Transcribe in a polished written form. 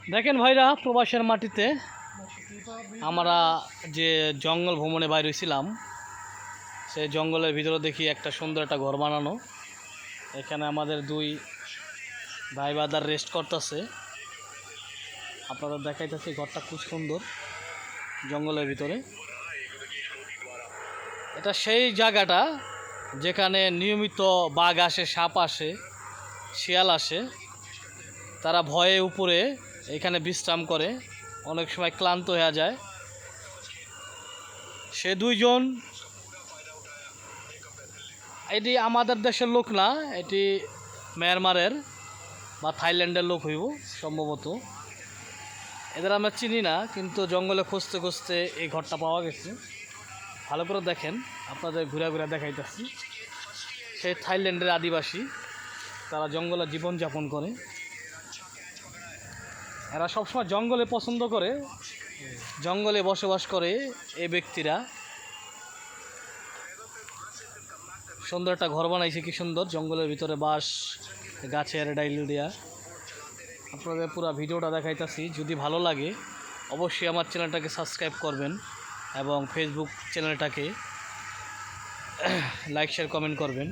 দেখেন ভাইরা, প্রবাসের মাটিতে আমরা যে জঙ্গল ভ্রমণে বাইর হয়েছিলাম, সেই জঙ্গলের ভিতরে দেখি একটা সুন্দর একটা ঘর বানানো। এখানে আমাদের দুই ভাই বাদার রেস্ট করতেছে। আপনাদের দেখাইতেছি ঘরটা খুব সুন্দর জঙ্গলের ভিতরে। এটা সেই জায়গাটা যেখানে নিয়মিত বাঘ আসে, সাপ আসে, শিয়াল আসে। তারা ভয়ে উপরে এখানে বিশ্রাম করে, অনেক সময় ক্লান্ত হয়ে যায়। সে দুইজন, এটি আমাদের দেশের লোক না, এটি মিয়ানমারের বা থাইল্যান্ডের লোক হইব সম্ভবত। এদের আমরা চিনি না, কিন্তু জঙ্গলে খুঁজতে খুঁজতে এই ঘরটা পাওয়া গেছে। ভালো করে দেখেন, আপনাদের ঘুরে ঘুরে দেখাইতেছি। সেই থাইল্যান্ডের আদিবাসী, তারা জঙ্গলে জীবনযাপন করে। এরা সবসময় জঙ্গলে পছন্দ করে, জঙ্গলে বসবাস করে এই ব্যক্তিরা। সুন্দর একটা ঘর বানাইছে, কি সুন্দর জঙ্গলের ভিতরে বাঁশ গাছের ডাইল দেয়া। আপনাদের পুরো ভিডিওটা দেখাইতেছি। যদি ভালো লাগে অবশ্যই আমার চ্যানেলটাকে সাবস্ক্রাইব করবেন এবং ফেসবুক চ্যানেলটাকে লাইক শেয়ার কমেন্ট করবেন।